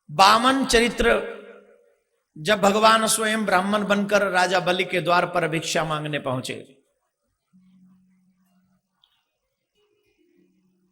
वामन चरित्र, जब भगवान स्वयं ब्राह्मण बनकर राजा बलि के द्वार पर भिक्षा मांगने पहुंचे,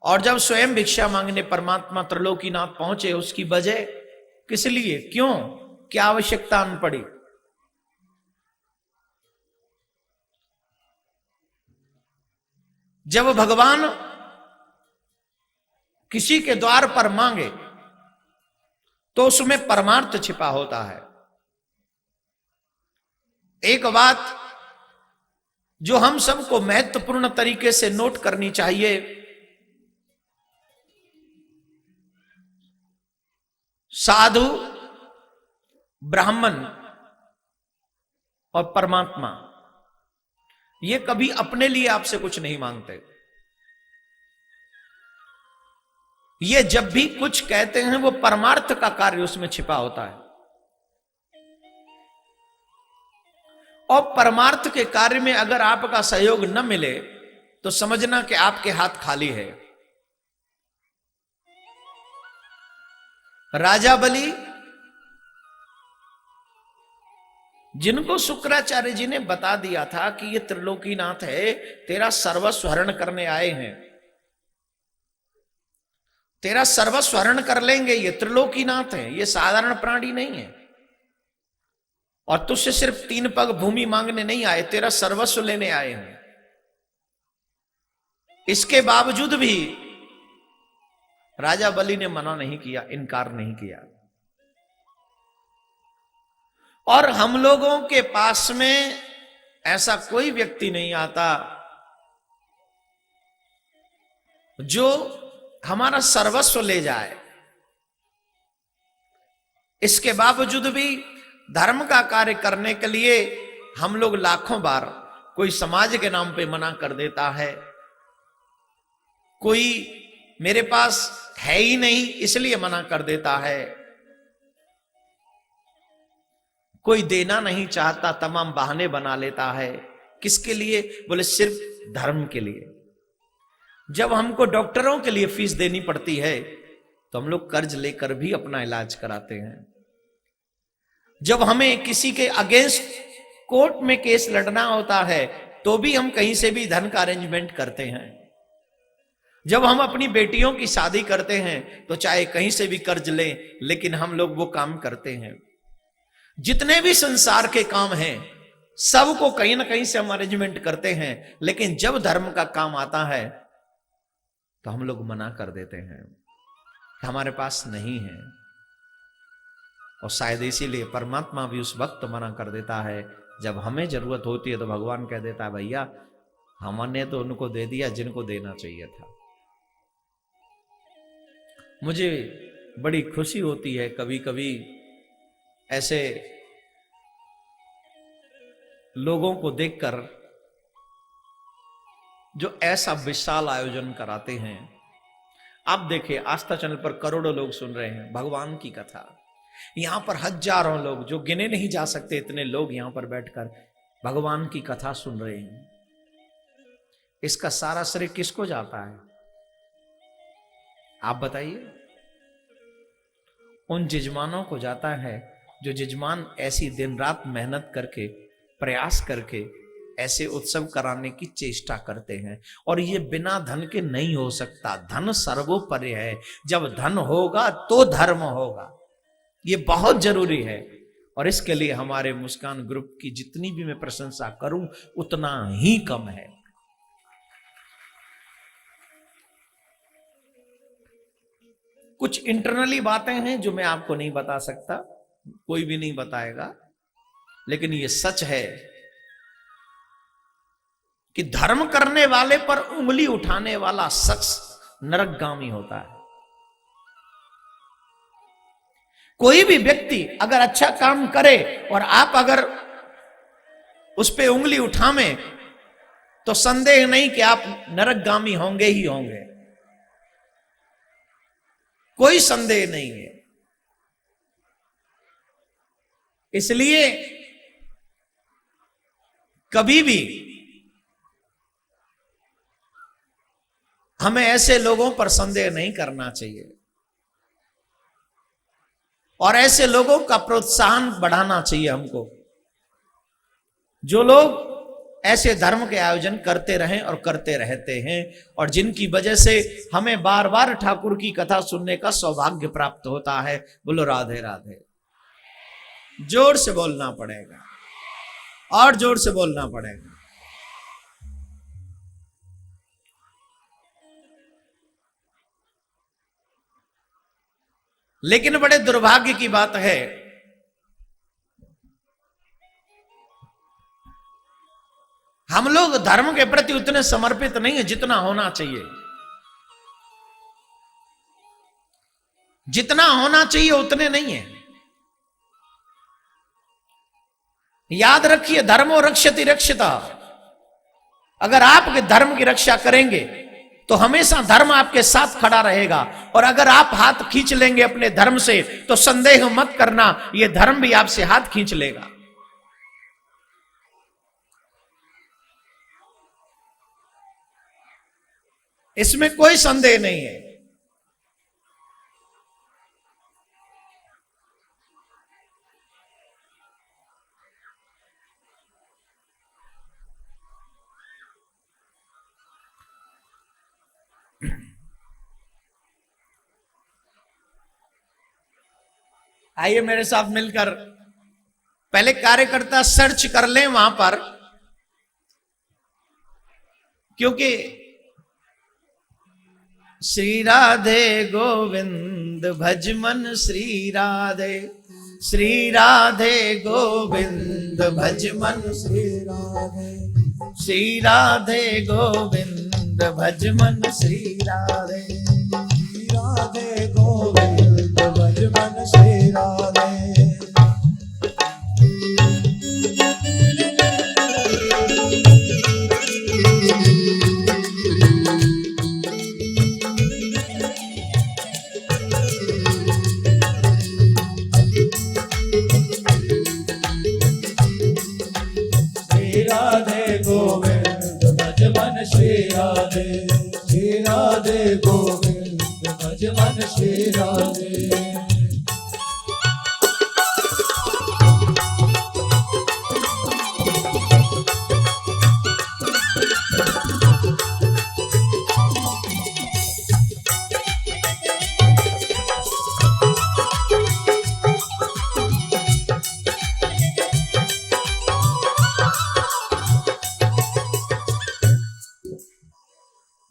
और जब स्वयं भिक्षा मांगने परमात्मा त्रिलोकीनाथ पहुंचे, उसकी वजह किस लिए, क्यों, क्या आवश्यकता आन पड़ी? जब भगवान किसी के द्वार पर मांगे तो उसमें परमार्थ छिपा होता है। एक बात जो हम सबको महत्वपूर्ण तरीके से नोट करनी चाहिए, साधु, ब्राह्मण और परमात्मा ये कभी अपने लिए आपसे कुछ नहीं मांगते। ये जब भी कुछ कहते हैं वो परमार्थ का कार्य उसमें छिपा होता है, और परमार्थ के कार्य में अगर आपका सहयोग न मिले तो समझना कि आपके हाथ खाली है। राजा बलि, जिनको शुक्राचार्य जी ने बता दिया था कि ये त्रिलोकीनाथ है, तेरा सर्वस्व हरण करने आए हैं, तेरा सर्वस्व हरण कर लेंगे, ये त्रिलोकीनाथ है, ये साधारण प्राणी नहीं है, और तुझसे सिर्फ 3 पग भूमि मांगने नहीं आए, तेरा सर्वस्व लेने आए हैं। इसके बावजूद भी राजा बलि ने मना नहीं किया, इनकार नहीं किया। और हम लोगों के पास में ऐसा कोई व्यक्ति नहीं आता जो हमारा सर्वस्व ले जाए। इसके बावजूद भी धर्म का कार्य करने के लिए हम लोग लाखों बार, कोई समाज के नाम पे मना कर देता है, कोई मेरे पास है ही नहीं इसलिए मना कर देता है, कोई देना नहीं चाहता, तमाम बहाने बना लेता है। किसके लिए? बोले सिर्फ धर्म के लिए। जब हमको डॉक्टरों के लिए फीस देनी पड़ती है तो हम लोग कर्ज लेकर भी अपना इलाज कराते हैं। जब हमें किसी के अगेंस्ट कोर्ट में केस लड़ना होता है तो भी हम कहीं से भी धन का अरेंजमेंट करते हैं। जब हम अपनी बेटियों की शादी करते हैं तो चाहे कहीं से भी कर्ज लें, लेकिन हम लोग वो काम करते हैं। जितने भी संसार के काम हैं सबको कहीं ना कहीं से हम अरेंजमेंट करते हैं, लेकिन जब धर्म का काम आता है तो हम लोग मना कर देते हैं, हमारे पास नहीं है। और शायद इसीलिए परमात्मा भी उस वक्त मना कर देता है जब हमें जरूरत होती है, तो भगवान कह देता है भैया हमने तो उनको दे दिया जिनको देना चाहिए था। मुझे बड़ी खुशी होती है कभी कभी ऐसे लोगों को देखकर जो ऐसा विशाल आयोजन कराते हैं। आप देखिए आस्था चैनल पर करोड़ों लोग सुन रहे हैं भगवान की कथा, यहां पर हजारों लोग, जो गिने नहीं जा सकते इतने लोग यहां पर बैठकर भगवान की कथा सुन रहे हैं। इसका सारा श्रेय किसको जाता है आप बताइए? उन जजमानों को जाता है जो जजमान ऐसी दिन रात मेहनत करके, प्रयास करके ऐसे उत्सव कराने की चेष्टा करते हैं। और ये बिना धन के नहीं हो सकता, धन सर्वोपरि है। जब धन होगा तो धर्म होगा, ये बहुत जरूरी है। और इसके लिए हमारे मुस्कान ग्रुप की जितनी भी मैं प्रशंसा करूं उतना ही कम है। कुछ इंटरनली बातें हैं जो मैं आपको नहीं बता सकता, कोई भी नहीं बताएगा, लेकिन ये सच है कि धर्म करने वाले पर उंगली उठाने वाला शख्स नरकगामी होता है। कोई भी व्यक्ति अगर अच्छा काम करे और आप अगर उस पे उंगली उठावें तो संदेह नहीं कि आप नरकगामी होंगे ही होंगे, कोई संदेह नहीं है। इसलिए कभी भी हमें ऐसे लोगों पर संदेह नहीं करना चाहिए। और ऐसे लोगों का प्रोत्साहन बढ़ाना चाहिए हमको, जो लोग ऐसे धर्म के आयोजन करते रहें और करते रहते हैं, और जिनकी वजह से हमें बार बार ठाकुर की कथा सुनने का सौभाग्य प्राप्त होता है। बोलो राधे राधे। जोर से बोलना पड़ेगा, और जोर से बोलना पड़ेगा। लेकिन बड़े दुर्भाग्य की बात है, हम लोग धर्म के प्रति उतने समर्पित नहीं है जितना होना चाहिए। जितना होना चाहिए उतने नहीं है। याद रखिए, धर्मो रक्षति रक्षिता। अगर आप धर्म की रक्षा करेंगे तो हमेशा धर्म आपके साथ खड़ा रहेगा, और अगर आप हाथ खींच लेंगे अपने धर्म से तो संदेह मत करना, यह धर्म भी आपसे हाथ खींच लेगा। इसमें कोई संदेह नहीं है। आइए मेरे साथ मिलकर पहले कार्यकर्ता सर्च कर लें वहां पर, क्योंकि श्री राधे गोविंद भज मन श्री राधे, श्री राधे गोविंद भज मन श्री राधे, श्री राधे गोविंद भज मन श्री राधे, श्री राधे गोविंद भज मन श्री राधे। श्री राधे, श्री राधे गोविंद भज मन श्री राधे।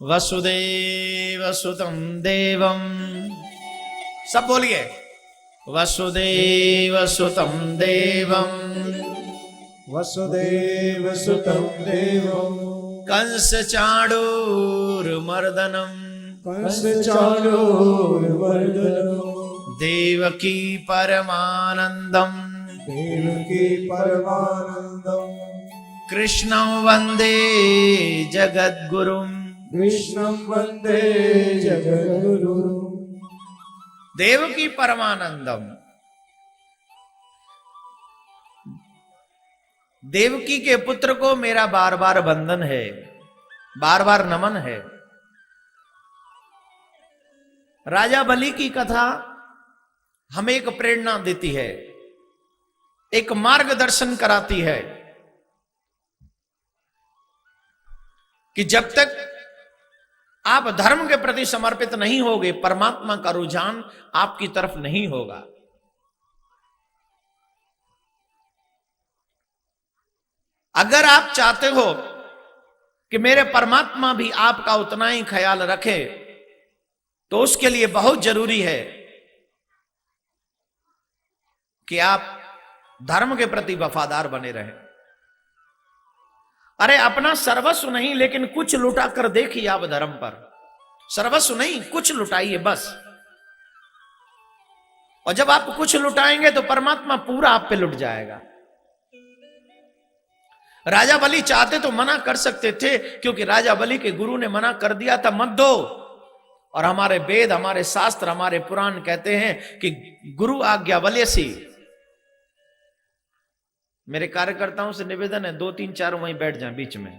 वसुदेव सुतं देवम, सब बोलिए, वसुदेव सुतं देवम, वसुदेव सुतं देवम, कंस चाणूरमर्दनम, कंस चाणूरमर्दनम, देवकी परमानंदम, देवकी परमानंदम, कृष्णं वंदे जगद्गुरुम, कृष्णं वंदे जगद्गुरु। देवकी परमानंदम, देवकी के पुत्र को मेरा बार बार वंदन है, बार बार नमन है। राजा बलि की कथा हमें एक प्रेरणा देती है, एक मार्गदर्शन कराती है कि जब तक आप धर्म के प्रति समर्पित नहीं होगे, परमात्मा का रुझान आपकी तरफ नहीं होगा। अगर आप चाहते हो कि मेरे परमात्मा भी आपका उतना ही ख्याल रखे, तो उसके लिए बहुत जरूरी है कि आप धर्म के प्रति वफादार बने रहें। अरे अपना सर्वस्व नहीं, लेकिन कुछ लुटा कर देखिए आप धर्म पर। सर्वस्व नहीं, कुछ लुटाइए बस। और जब आप कुछ लुटाएंगे तो परमात्मा पूरा आप पे लुट जाएगा। राजा बलि चाहते तो मना कर सकते थे, क्योंकि राजा बलि के गुरु ने मना कर दिया था, मत दो। और हमारे वेद, हमारे शास्त्र, हमारे पुराण कहते हैं कि गुरु आज्ञा वलेसी। मेरे कार्यकर्ताओं से निवेदन है, 2 3 4 वहीं बैठ जाएं, बीच में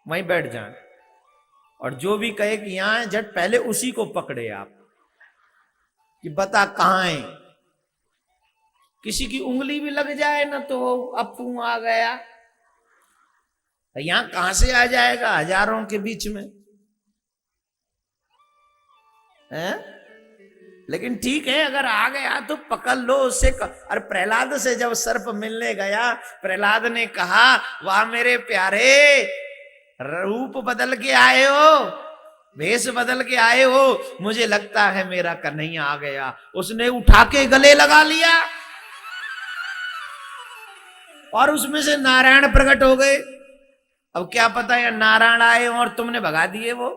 वहीं बैठ जाएं, और जो भी कहे कि यहां है, झट पहले उसी को पकड़े आप कि बता कहां है। किसी की उंगली भी लग जाए ना तो अप्पू आ गया, यहां कहां से आ जाएगा हजारों के बीच में है? लेकिन ठीक है, अगर आ गया तो पकड़ लो उससे। और प्रहलाद से जब सर्प मिलने गया, प्रहलाद ने कहा वाह मेरे प्यारे, रूप बदल के आए हो, भेष बदल के आए हो, मुझे लगता है मेरा कन्हैया आ गया। उसने उठा के गले लगा लिया और उसमें से नारायण प्रकट हो गए। अब क्या पता है नारायण आए और तुमने भगा दिए वो।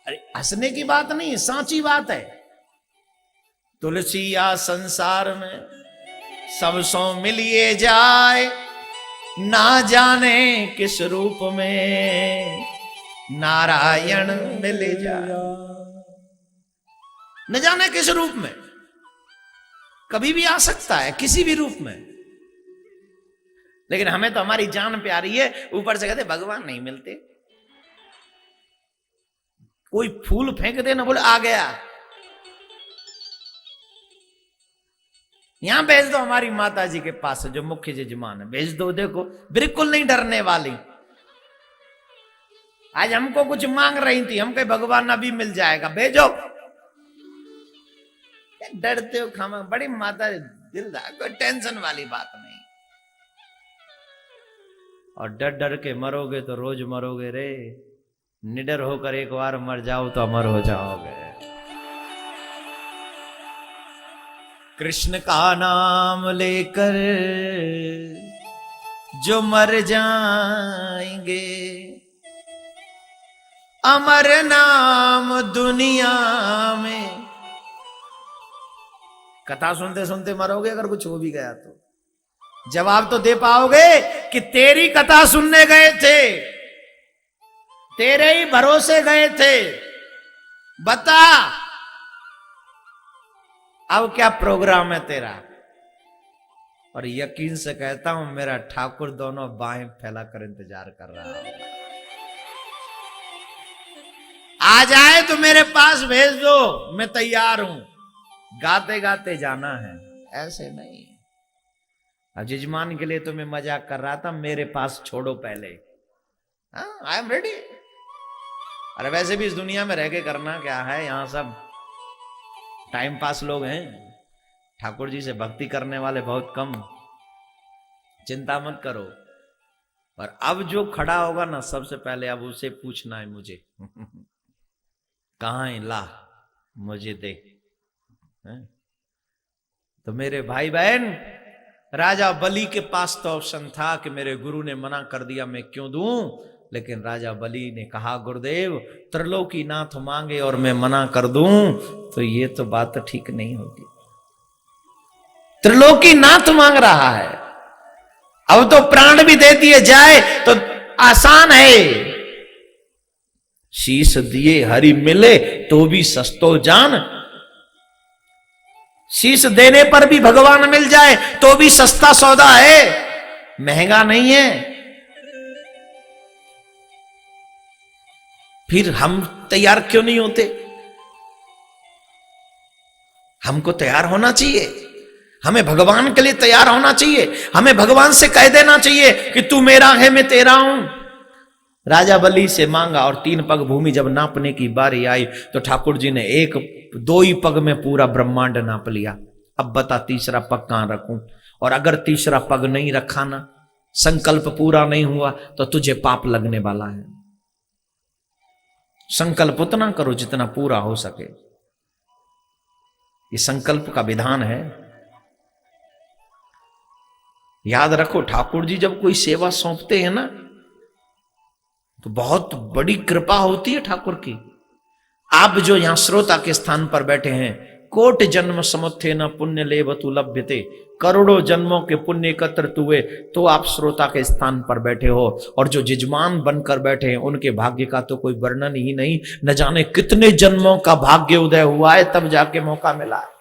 अरे हंसने की बात नहीं है, सांची बात है। तुलसी या संसार में सब सो मिलिए जाए, ना जाने किस रूप में नारायण मिले जाए। न जाने किस रूप में, कभी भी आ सकता है किसी भी रूप में। लेकिन हमें तो हमारी जान प्यारी है, ऊपर से कहते भगवान नहीं मिलते। कोई फूल फेंक दे ना बोले आ गया। यहां भेज दो हमारी माता जी के पास जो मुख्य जजमान है, भेज दो। देखो बिल्कुल नहीं डरने वाली। आज हमको कुछ मांग रही थी, हम कहे भगवान अभी मिल जाएगा, भेजो। डरते हो खामा, बड़ी माता दिलदार, कोई टेंशन वाली बात नहीं। और डर डर के मरोगे तो रोज मरोगे रे। निडर होकर एक बार मर जाओ तो अमर हो जाओगे। कृष्ण का नाम लेकर जो मर जाएंगे, अमर नाम दुनिया में। कथा सुनते सुनते मरोगे अगर कुछ हो भी गया तो जवाब तो दे पाओगे कि तेरी कथा सुनने गए थे, तेरे ही भरोसे गए थे, बता अब क्या प्रोग्राम है तेरा। और यकीन से कहता हूं मेरा ठाकुर दोनों बाहें फैलाकर इंतजार कर रहा है। आ जाए तो मेरे पास भेज दो, मैं तैयार हूं। गाते गाते जाना है, ऐसे नहीं। अब जजमान के लिए तो मैं मजाक कर रहा था, मेरे पास छोड़ो पहले। I am ready. अरे वैसे भी इस दुनिया में रह के करना क्या है, यहां सब टाइम पास लोग हैं। ठाकुर जी से भक्ति करने वाले बहुत कम, चिंता मत करो। और अब जो खड़ा होगा ना, सबसे पहले अब उसे पूछना है मुझे कहां है, ला मुझे दे। तो मेरे भाई बहन, राजा बलि के पास तो ऑप्शन था कि मेरे गुरु ने मना कर दिया, मैं क्यों दूं। लेकिन राजा बलि ने कहा गुरुदेव त्रिलोकी नाथ मांगे और मैं मना कर दूं तो ये तो बात ठीक नहीं होगी। त्रिलोकी नाथ मांग रहा है, अब तो प्राण भी दे दिए जाए तो आसान है। शीश दिए हरि मिले तो भी सस्तो जान। शीश देने पर भी भगवान मिल जाए तो भी सस्ता सौदा है, महंगा नहीं है। फिर हम तैयार क्यों नहीं होते? हमको तैयार होना चाहिए, हमें भगवान के लिए तैयार होना चाहिए। हमें भगवान से कह देना चाहिए कि तू मेरा है मैं तेरा हूं। राजा बलि से मांगा और 3 पग भूमि जब नापने की बारी आई तो ठाकुर जी ने 2 ही पग में पूरा ब्रह्मांड नाप लिया। अब बता तीसरा पग कहां रखूं? और अगर तीसरा पग नहीं रखा ना, संकल्प पूरा नहीं हुआ तो तुझे पाप लगने वाला है। संकल्प उतना करो जितना पूरा हो सके, ये संकल्प का विधान है। याद रखो, ठाकुर जी जब कोई सेवा सौंपते हैं ना तो बहुत बड़ी कृपा होती है ठाकुर की। आप जो यहां श्रोता के स्थान पर बैठे हैं, कोट जन्म समुत्थे न पुण्य लेवतु लभ्यते, करोड़ों जन्मों के पुण्य एकत्रित हुए तो आप श्रोता के स्थान पर बैठे हो। और जो जजमान बनकर बैठे हैं उनके भाग्य का तो कोई वर्णन ही नहीं। न जाने कितने जन्मों का भाग्य उदय हुआ है तब जाके मौका मिला है।